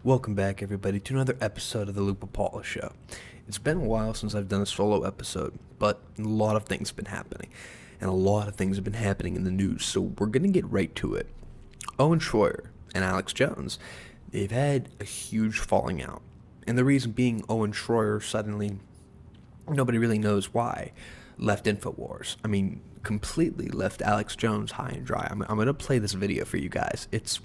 Welcome back, everybody, to another episode of the Lupa Paula Show. It's been a while since I've done a solo episode, but a lot of things have been happening, and a lot of things have been happening in the news, so we're going to get right to it. Owen Shroyer and Alex Jones, they've had a huge falling out, and the reason being Owen Shroyer suddenly, nobody really knows why, left InfoWars. I mean, completely left Alex Jones high and dry. I'm going to play this video for you guys. It's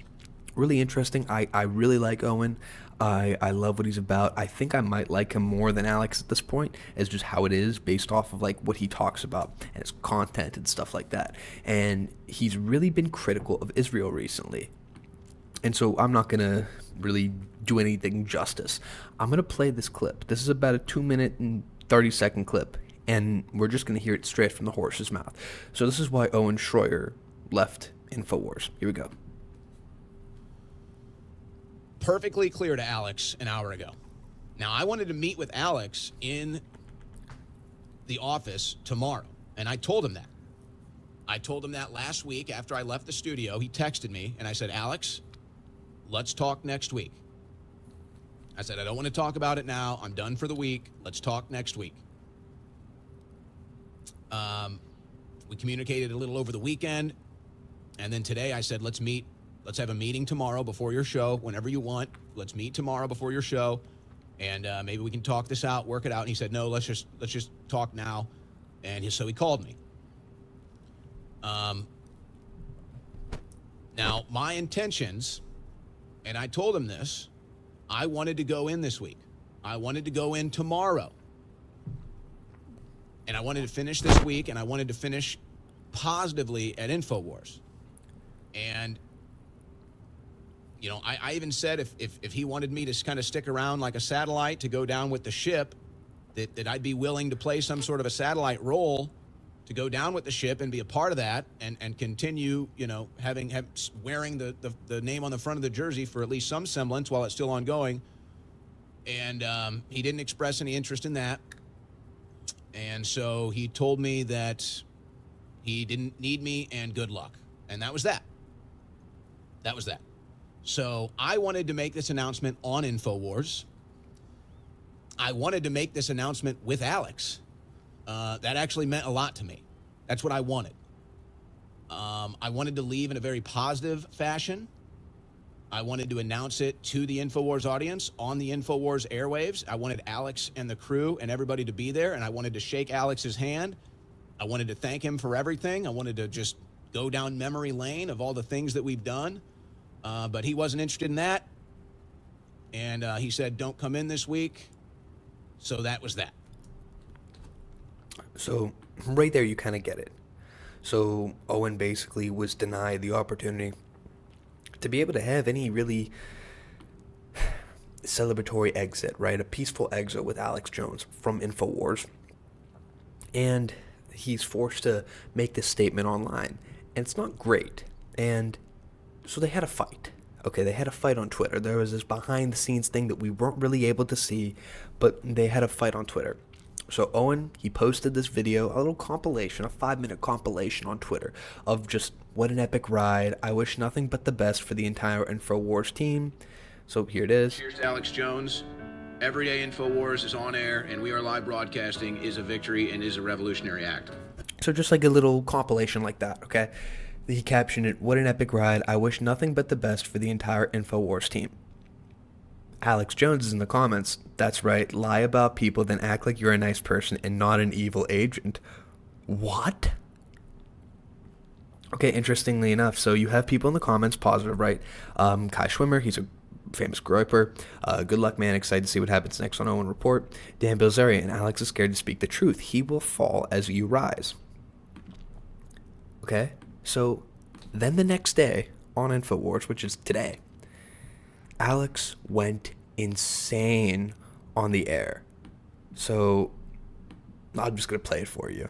really interesting. I really like Owen. I love what he's about. I think I might like him more than Alex at this point, as just how it is based off of like what he talks about and his content and stuff like that. And he's really been critical of Israel recently. And so I'm not gonna really do anything justice. I'm gonna play this clip. This is about a 2-minute and 30-second clip, and we're just gonna hear it straight from the horse's mouth. So this is why Owen Shroyer left InfoWars. Here we go. Perfectly clear to Alex an hour ago. Now, I wanted to meet with Alex in the office tomorrow, and I told him that. I told him that last week after I left the studio. He texted me, and I said, Alex, let's talk next week. I said, I don't want to talk about it now. I'm done for the week. Let's talk next week. We communicated a little over the weekend, and then today I said, let's meet. Let's have a meeting tomorrow before your show, whenever you want. Let's meet tomorrow before your show, and maybe we can talk this out, work it out. And he said, no, let's just talk now. And so he called me. Now, my intentions, and I told him this, I wanted to go in this week. I wanted to go in tomorrow. And I wanted to finish this week, and I wanted to finish positively at InfoWars. And you know, I even said if he wanted me to kind of stick around like a satellite to go down with the ship, that I'd be willing to play some sort of a satellite role to go down with the ship and be a part of that and continue, you know, wearing the name on the front of the jersey for at least some semblance while it's still ongoing. And he didn't express any interest in that. And so he told me that he didn't need me and good luck. And that was that. That was that. So I wanted to make this announcement on InfoWars. I wanted to make this announcement with Alex. That actually meant a lot to me. That's what I wanted. I wanted to leave in a very positive fashion. I wanted to announce it to the InfoWars audience on the InfoWars airwaves. I wanted Alex and the crew and everybody to be there, and I wanted to shake Alex's hand. I wanted to thank him for everything. I wanted to just go down memory lane of all the things that we've done. But he wasn't interested in that. And he said, don't come in this week. So that was that. So right there, you kind of get it. So Owen basically was denied the opportunity to be able to have any really celebratory exit, right? A peaceful exit with Alex Jones from InfoWars. And he's forced to make this statement online. And it's not great. And so they had a fight. Okay, they had a fight on Twitter. There was this behind-the-scenes thing that we weren't really able to see, but they had a fight on Twitter. So Owen, he posted this video, a little compilation, a 5-minute compilation on Twitter of just what an epic ride. I wish nothing but the best for the entire InfoWars team. So here it is. Here's to Alex Jones. Everyday InfoWars is on air, and we are live broadcasting is a victory and is a revolutionary act. So just like a little compilation like that, okay? He captioned it, what an epic ride. I wish nothing but the best for the entire InfoWars team. Alex Jones is in the comments. That's right. Lie about people, then act like you're a nice person and not an evil agent. What? Okay, interestingly enough, so you have people in the comments positive, right? Kai Schwimmer, he's a famous groiper. Good luck, man. Excited to see what happens next on Owen Report. Dan Bilzerian, Alex is scared to speak the truth. He will fall as you rise. Okay? So then the next day on InfoWars, which is today, Alex went insane on the air. So I'm just going to play it for you.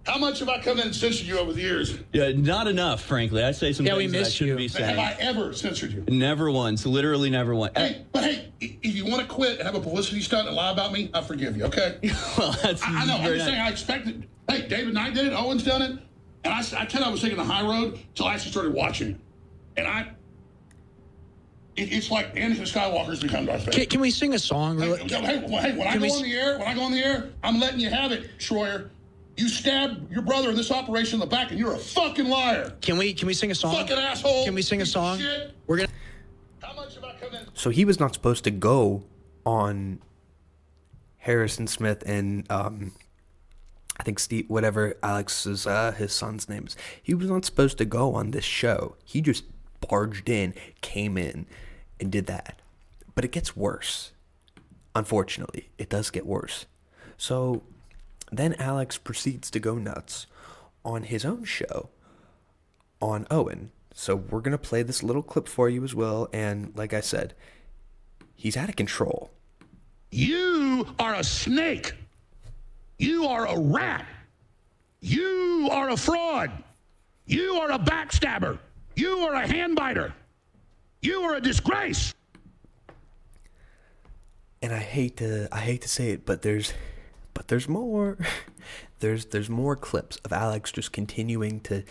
How much have I come in and censored you over the years? Yeah, not enough, frankly. I say some things that I shouldn't be saying. Have I ever censored you? Never once. Literally never once. Hey, but hey, if you want to quit and have a publicity stunt and lie about me, I forgive you, okay? Well, that's I know. I'm very just saying I expected. Hey, David Knight did it. Owen's done it. And I tell you, I was taking the high road until I actually started watching it. And It's like Anakin Skywalker's become Darth Vader. Can we sing a song? Hey, when I go on the air, I'm letting you have it, Shroyer. You stabbed your brother in this operation in the back, and you're a fucking liar. Can we sing a song? Fucking asshole. Can we sing a song? Shit. We're gonna. How much have I come in? So he was not supposed to go on Harrison Smith and I think Steve, whatever Alex's his son's name is. He was not supposed to go on this show. He just barged in, came in, and did that. But it gets worse. Unfortunately, it does get worse. So then Alex proceeds to go nuts on his own show on Owen. So we're going to play this little clip for you as well. And like I said, he's out of control. You are a snake. You are a rat. You are a fraud. You are a backstabber. You are a handbiter. You are a disgrace. And I hate to say it, but there's more. There's more clips of Alex just continuing to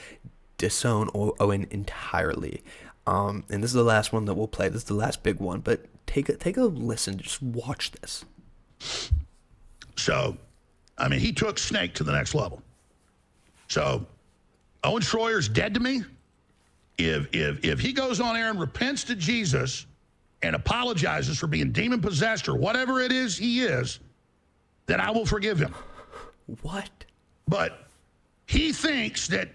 disown Owen entirely. And this is the last one that we'll play. This is the last big one, but take a listen. Just watch this. So, I mean, he took Snake to the next level. So, Owen Shroyer's dead to me. If he goes on air and repents to Jesus and apologizes for being demon-possessed or whatever it is he is, then I will forgive him. What? But he thinks that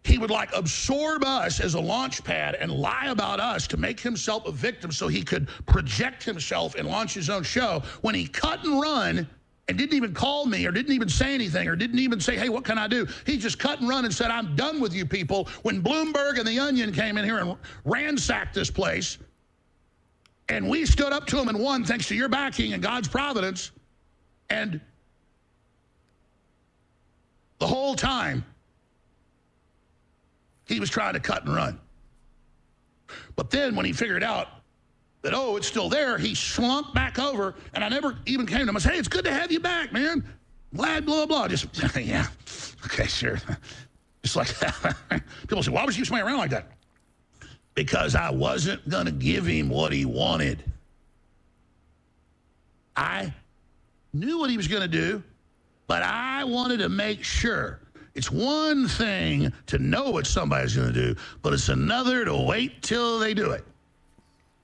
he would like absorb us as a launch pad and lie about us to make himself a victim so he could project himself and launch his own show when he cut and run and didn't even call me or didn't even say anything or didn't even say, hey, what can I do? He just cut and run and said, I'm done with you people. When Bloomberg and The Onion came in here and ransacked this place, and we stood up to him and won thanks to your backing and God's providence, and the whole time, he was trying to cut and run. But then when he figured out that, oh, it's still there, he slunk back over, and I never even came to him and said, hey, it's good to have you back, man. Glad, blah, blah. Just, yeah, okay, sure. Just like that. People say, why was you swinging around like that? Because I wasn't going to give him what he wanted. I knew what he was going to do, but I wanted to make sure. It's one thing to know what somebody's going to do, but it's another to wait till they do it.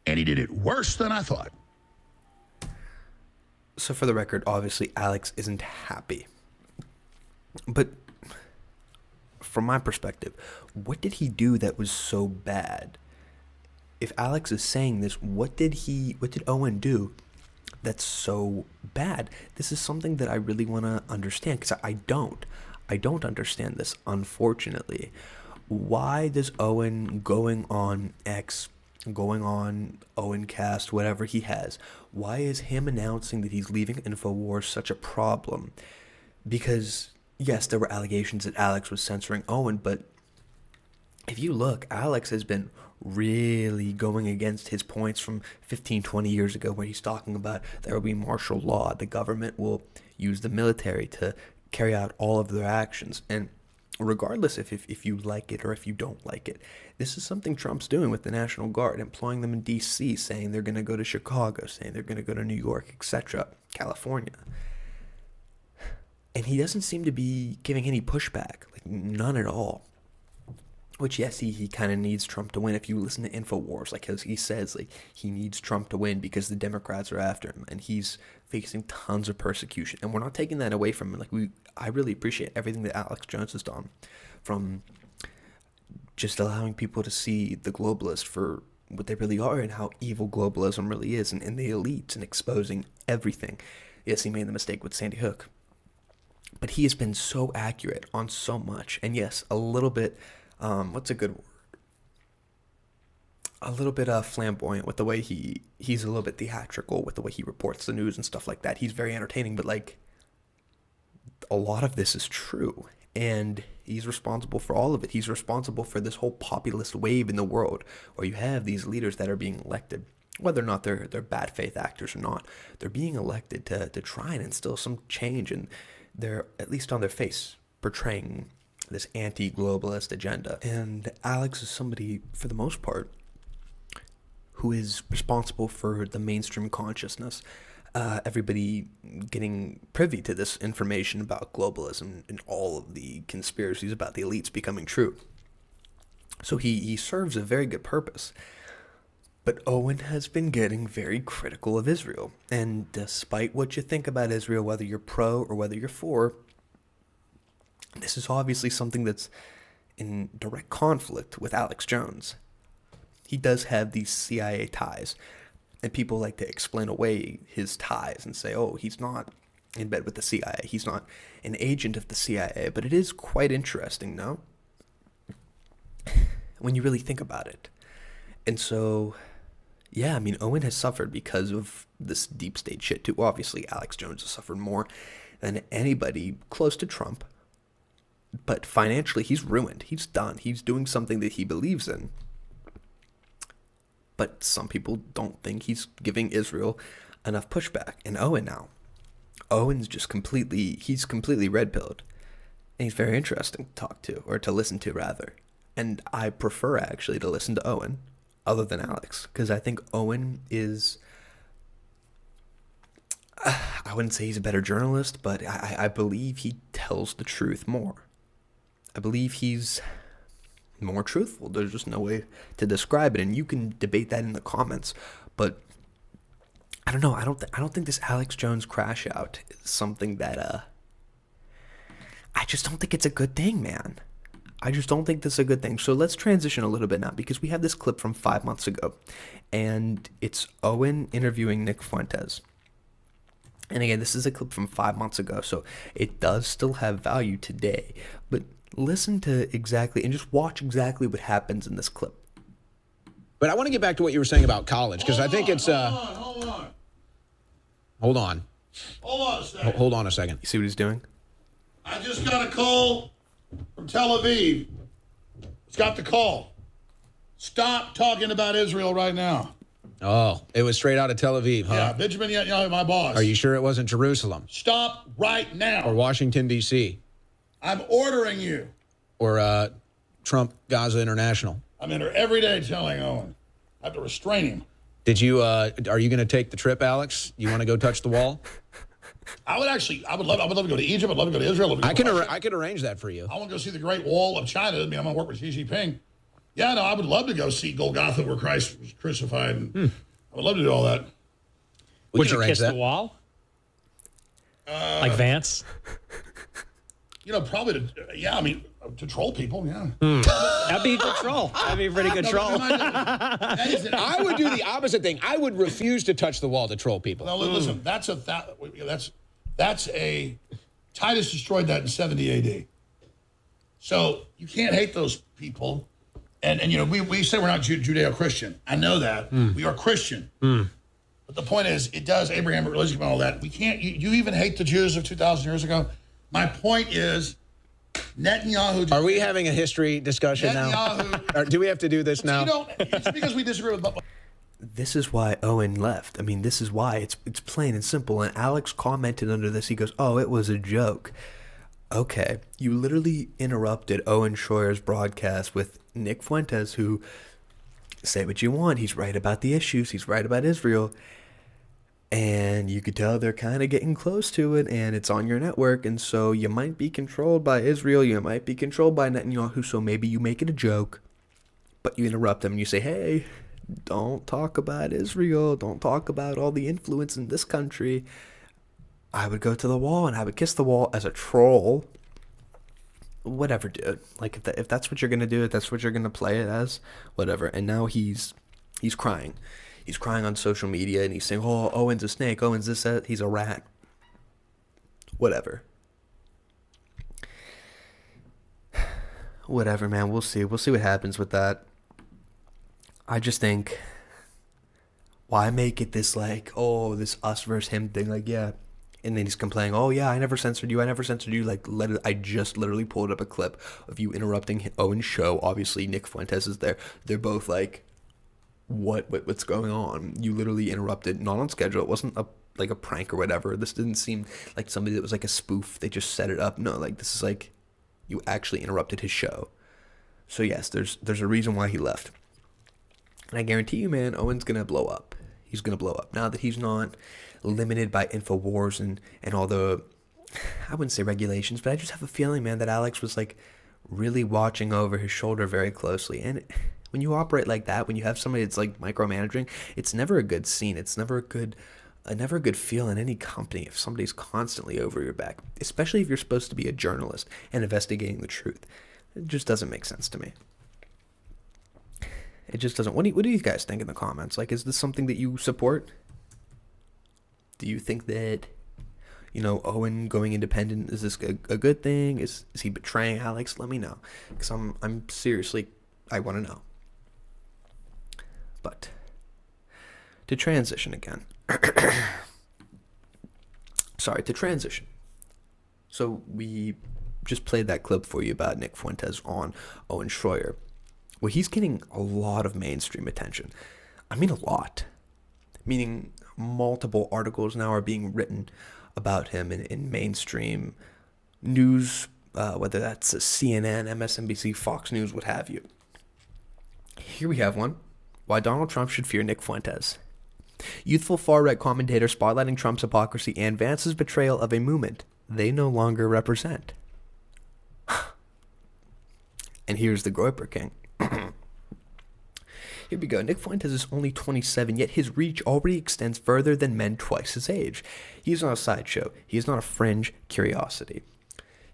And he did it worse than I thought. So for the record, obviously Alex isn't happy. But from my perspective, what did he do that was so bad? If Alex is saying this, what did Owen do that's so bad? This is something that I really want to understand, because I don't understand this, unfortunately. Why does Owen going on X, going on Owencast, whatever he has, why is him announcing that he's leaving InfoWars such a problem? Because, yes, there were allegations that Alex was censoring Owen, but if you look, Alex has been really going against his points from 15, 20 years ago, where he's talking about there will be martial law, the government will use the military to carry out all of their actions. And regardless if you like it or if you don't like it, this is something Trump's doing with the National Guard, employing them in D.C., saying they're going to go to Chicago, saying they're going to go to New York, etc., California. And he doesn't seem to be giving any pushback, like none at all. Which, yes, he kind of needs Trump to win. If you listen to InfoWars, like he says, like he needs Trump to win because the Democrats are after him, and he's facing tons of persecution. And we're not taking that away from him. Like I really appreciate everything that Alex Jones has done, from just allowing people to see the globalists for what they really are and how evil globalism really is, and the elites, and exposing everything. Yes, he made the mistake with Sandy Hook, but he has been so accurate on so much. And yes, a little bit. What's a good word? A little bit flamboyant with the way he's a little bit theatrical with the way he reports the news and stuff like that. He's very entertaining, but like a lot of this is true, and he's responsible for all of it. He's responsible for this whole populist wave in the world where you have these leaders that are being elected, whether or not they're bad faith actors or not. They're being elected to try and instill some change, and they're, at least on their face, portraying this anti-globalist agenda. And Alex is somebody, for the most part, who is responsible for the mainstream consciousness, everybody getting privy to this information about globalism and all of the conspiracies about the elites becoming true. So he serves a very good purpose. But Owen has been getting very critical of Israel. And despite what you think about Israel, whether you're pro or whether you're for, this is obviously something that's in direct conflict with Alex Jones. He does have these CIA ties. And people like to explain away his ties and say, oh, he's not in bed with the CIA. He's not an agent of the CIA. But it is quite interesting, no? When you really think about it. And so, yeah, I mean, Owen has suffered because of this deep state shit too. Obviously, Alex Jones has suffered more than anybody close to Trump. But financially, he's ruined. He's done. He's doing something that he believes in. But some people don't think he's giving Israel enough pushback. And Owen now. Owen's just he's completely red-pilled. And he's very interesting to talk to, or to listen to, rather. And I prefer, actually, to listen to Owen, other than Alex. Because I think Owen is... I wouldn't say he's a better journalist, but I believe he tells the truth more. I believe he's more truthful. There's just no way to describe it, and you can debate that in the comments. But I don't know. I don't think this Alex Jones crash out is something that I just don't think it's a good thing, man. I just don't think this is a good thing. So let's transition a little bit now, because we have this clip from 5 months ago, and it's Owen interviewing Nick Fuentes. And again, this is a clip from 5 months ago, so it does still have value today. But listen to exactly, and just watch exactly what happens in this clip. But I want to get back to what you were saying about college, because I think it's... Hold on. Hold on a second. You see what he's doing? I just got a call from Tel Aviv. It's got the call. Stop talking about Israel right now. Oh, it was straight out of Tel Aviv, huh? Yeah, Benjamin Netanyahu, my boss. Are you sure it wasn't Jerusalem? Stop right now. Or Washington, D.C.? I'm ordering you. Or Trump Gaza International? I'm in there every day telling Owen. I have to restrain him. Did you, are you going to take the trip, Alex? You want to go touch the wall? I would love to go to Egypt. I'd love to go to Israel. I can arrange that for you. I want to go see the Great Wall of China. I mean, I'm going to work with Xi Jinping. Yeah, no, I would love to go see Golgotha where Christ was crucified. And I would love to do all that. Would you kiss the wall? Like Vance? You know, probably to troll people, yeah. That'd be a good troll. That'd be a pretty good troll. I would do the opposite thing. I would refuse to touch the wall to troll people. No, listen, that's a Titus destroyed that in 70 AD. So you can't hate those people. And you know, we say we're not Judeo-Christian. I know that. We are Christian. But the point is, it does Abrahamic religion and all that. We can't, you even hate the Jews of 2,000 years ago. My point is, Netanyahu... Are we having a history discussion now? Or do we have to do this now? It's because we disagree with... This is why Owen left. I mean, this is why. It's plain and simple. And Alex commented under this. He goes, oh, it was a joke. Okay. You literally interrupted Owen Shroyer's broadcast with Nick Fuentes, who, say what you want, he's right about the issues. He's right about Israel. And you could tell they're kind of getting close to it, and it's on your network, and so you might be controlled by Israel, you might be controlled by Netanyahu, so maybe you make it a joke, but you interrupt them and you say, hey, don't talk about Israel, don't talk about all the influence in this country. I would go to the wall, and I would kiss the wall as a troll. Whatever, dude. Like, if that's what you're going to do, if that's what you're going to play it as, whatever. And now he's crying. He's crying on social media, and he's saying, oh, Owen's a snake, Owen's this, that, he's a rat. Whatever. Whatever, man, we'll see. We'll see what happens with that. I just think, why make it this, like, oh, this us versus him thing, like, yeah. And then he's complaining, oh, yeah, I never censored you, like, I just literally pulled up a clip of you interrupting Owen's show. Obviously, Nick Fuentes is there. They're both like, what's going on? You literally interrupted, not on schedule. It wasn't a prank or whatever. This didn't seem like somebody that was like a spoof. They just set it up. No, like, this is like, you actually interrupted his show. So yes, there's a reason why he left. And I guarantee you, man, Owen's going to blow up. He's going to blow up. Now that he's not limited by InfoWars and all the, I wouldn't say regulations, but I just have a feeling, man, that Alex was like really watching over his shoulder very closely. And when you operate like that, when you have somebody that's like micromanaging, it's never a good scene. It's never a good feel in any company if somebody's constantly over your back, especially if you're supposed to be a journalist and investigating the truth. It just doesn't make sense to me. It just doesn't. What do you guys think in the comments? Like, is this something that you support? Do you think that, Owen going independent, is this a good thing? Is he betraying Alex? Let me know, because I'm seriously, I want to know. But to transition again. To transition. So we just played that clip for you about Nick Fuentes on Owen Shroyer. Well, he's getting a lot of mainstream attention. I mean, a lot. Meaning multiple articles now are being written about him in mainstream news, whether that's CNN, MSNBC, Fox News, what have you. Here we have one. Why Donald Trump should fear Nick Fuentes. Youthful far-right commentator spotlighting Trump's hypocrisy and Vance's betrayal of a movement they no longer represent. And here's the Groyper King. Here we go. Nick Fuentes is only 27, yet his reach already extends further than men twice his age. He is not a sideshow. He is not a fringe curiosity.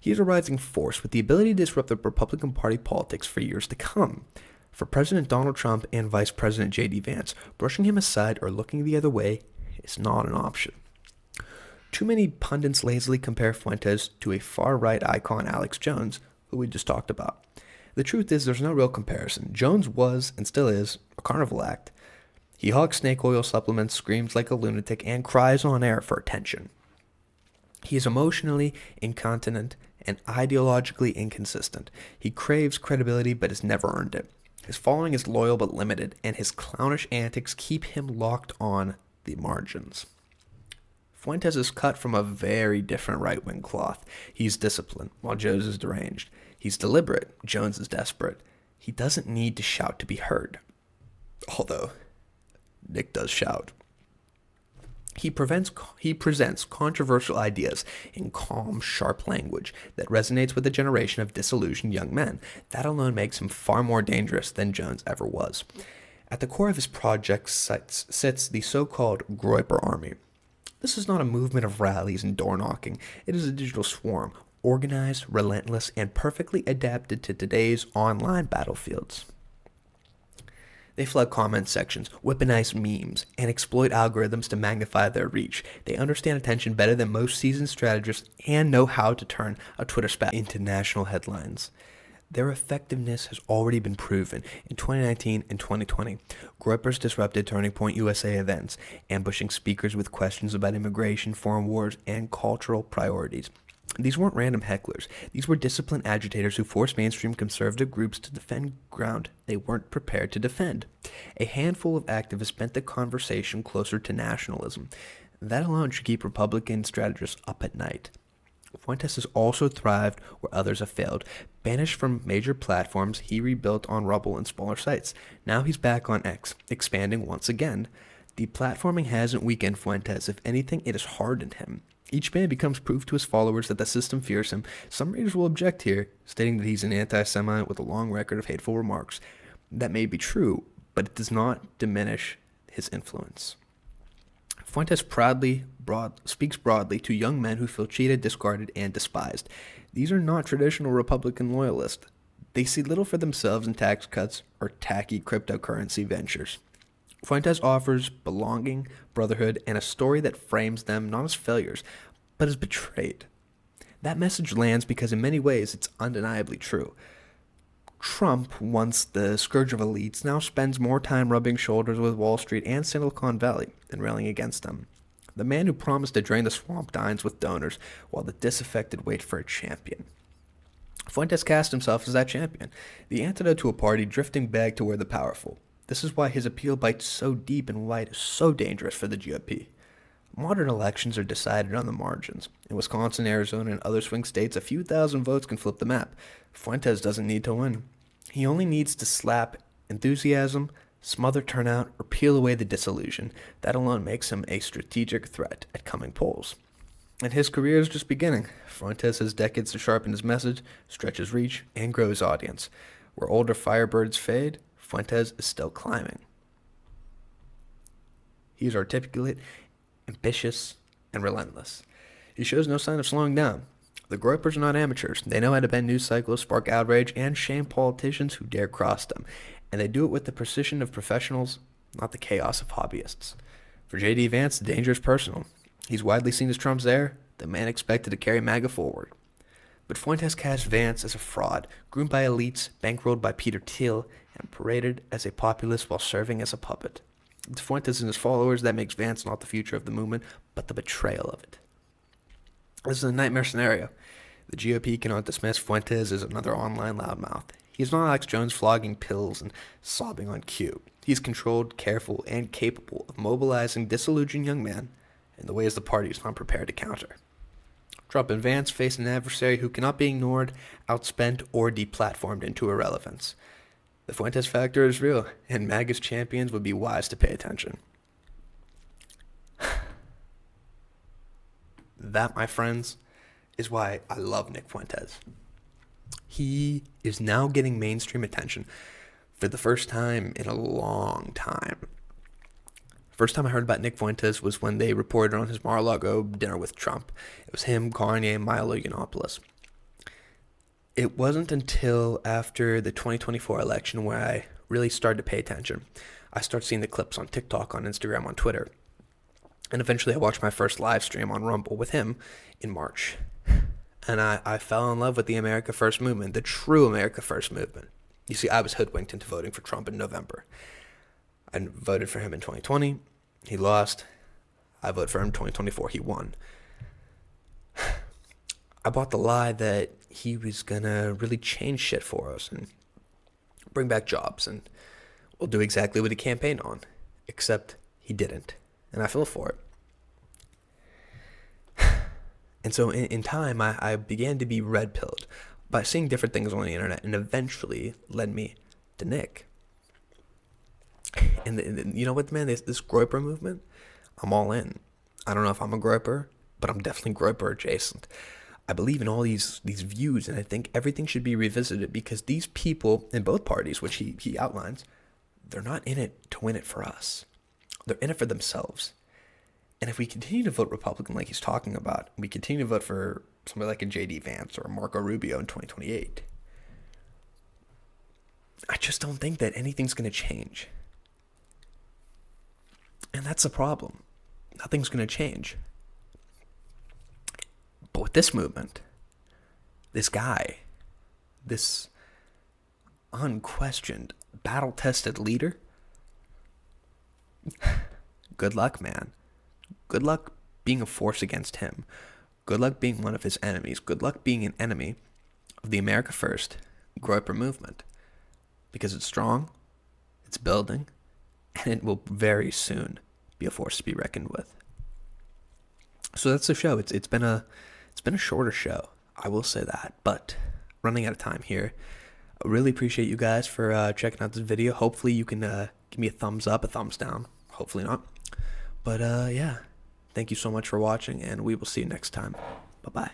He is a rising force with the ability to disrupt the Republican Party politics for years to come. For President Donald Trump and Vice President J.D. Vance, brushing him aside or looking the other way is not an option. Too many pundits lazily compare Fuentes to a far-right icon Alex Jones, who we just talked about. The truth is there's no real comparison. Jones was, and still is, a carnival act. He hogs snake oil supplements, screams like a lunatic, and cries on air for attention. He is emotionally incontinent and ideologically inconsistent. He craves credibility but has never earned it. His following is loyal but limited, and his clownish antics keep him locked on the margins. Fuentes is cut from a very different right-wing cloth. He's disciplined, while Jones is deranged. He's deliberate, Jones is desperate. He doesn't need to shout to be heard. Although, Nick does shout. He presents controversial ideas in calm, sharp language that resonates with a generation of disillusioned young men. That alone makes him far more dangerous than Jones ever was. At the core of his project sits the so-called Groyper Army. This is not a movement of rallies and door-knocking. It is a digital swarm, organized, relentless, and perfectly adapted to today's online battlefields. They flood comment sections, weaponize memes, and exploit algorithms to magnify their reach. They understand attention better than most seasoned strategists and know how to turn a Twitter spat into national headlines. Their effectiveness has already been proven in 2019 and 2020. Groypers disrupted Turning Point USA events, ambushing speakers with questions about immigration, foreign wars, and cultural priorities. These weren't random hecklers. These were disciplined agitators who forced mainstream conservative groups to defend ground they weren't prepared to defend. A handful of activists bent the conversation closer to nationalism. That alone should keep Republican strategists up at night. Fuentes has also thrived where others have failed. Banished from major platforms, he rebuilt on rubble and smaller sites. Now he's back on X, expanding once again. Deplatforming hasn't weakened Fuentes. If anything, it has hardened him. Each man becomes proof to his followers that the system fears him. Some readers will object here, stating that he's an anti-Semite with a long record of hateful remarks. That may be true, but it does not diminish his influence. Fuentes speaks broadly to young men who feel cheated, discarded, and despised. These are not traditional Republican loyalists. They see little for themselves in tax cuts or tacky cryptocurrency ventures. Fuentes offers belonging, brotherhood, and a story that frames them not as failures, but as betrayed. That message lands because in many ways it's undeniably true. Trump, once the scourge of elites, now spends more time rubbing shoulders with Wall Street and Silicon Valley than railing against them. The man who promised to drain the swamp dines with donors, while the disaffected wait for a champion. Fuentes cast himself as that champion, the antidote to a party drifting back toward the powerful. This is why his appeal bites so deep and why it is so dangerous for the GOP. Modern elections are decided on the margins. In Wisconsin, Arizona, and other swing states, a few thousand votes can flip the map. Fuentes doesn't need to win. He only needs to slap enthusiasm, smother turnout, or peel away the disillusion. That alone makes him a strategic threat at coming polls. And his career is just beginning. Fuentes has decades to sharpen his message, stretch his reach, and grow his audience. Where older firebirds fade, Fuentes is still climbing. He is articulate, ambitious, and relentless. He shows no sign of slowing down. The Groypers are not amateurs. They know how to bend news cycles, spark outrage, and shame politicians who dare cross them. And they do it with the precision of professionals, not the chaos of hobbyists. For J.D. Vance, the danger is personal. He's widely seen as Trump's heir, the man expected to carry MAGA forward. But Fuentes cast Vance as a fraud, groomed by elites, bankrolled by Peter Thiel, and paraded as a populist while serving as a puppet. It's Fuentes and his followers that makes Vance not the future of the movement, but the betrayal of it. This is a nightmare scenario. The GOP cannot dismiss Fuentes as another online loudmouth. He is not Alex Jones flogging pills and sobbing on cue. He's controlled, careful, and capable of mobilizing disillusioned young men in the ways the party is not prepared to counter. Trump and Vance face an adversary who cannot be ignored, outspent, or deplatformed into irrelevance. The Fuentes factor is real, and MAGA's champions would be wise to pay attention. That, my friends, is why I love Nick Fuentes. He is now getting mainstream attention for the first time in a long time. First time I heard about Nick Fuentes was when they reported on his Mar-a-Lago dinner with Trump. It was him, Kanye, and Milo Yiannopoulos. It wasn't until after the 2024 election where I really started to pay attention. I started seeing the clips on TikTok, on Instagram, on Twitter. And eventually I watched my first live stream on Rumble with him in March. And I fell in love with the America First movement, the true America First movement. You see, I was hoodwinked into voting for Trump in November. I voted for him in 2020. He lost. I voted for him in 2024. He won. I bought the lie that he was going to really change shit for us and bring back jobs. And we'll do exactly what he campaigned on. Except he didn't. And I fell for it. And so in time, I began to be red-pilled by seeing different things on the internet, and eventually led me to Nick. And you know what, man? This Groyper movement, I'm all in. I don't know if I'm a Groyper, but I'm definitely Groyper adjacent. I believe in all these views, and I think everything should be revisited because these people in both parties, which he outlines, they're not in it to win it for us. They're in it for themselves. And if we continue to vote Republican like he's talking about, we continue to vote for somebody like a J.D. Vance or a Marco Rubio in 2028, I just don't think that anything's going to change. And that's the problem. Nothing's going to change. But with this movement, this guy, this unquestioned, battle-tested leader, good luck, man. Good luck being a force against him. Good luck being one of his enemies. Good luck being an enemy of the America First Groyper movement. Because it's strong, it's building, and it will very soon be a force to be reckoned with. So that's the show. It's been a shorter show, I will say that, but running out of time here. I really appreciate you guys for checking out this video. Hopefully you can give me a thumbs up, a thumbs down. Hopefully not. But yeah, thank you so much for watching, and we will see you next time. Bye-bye.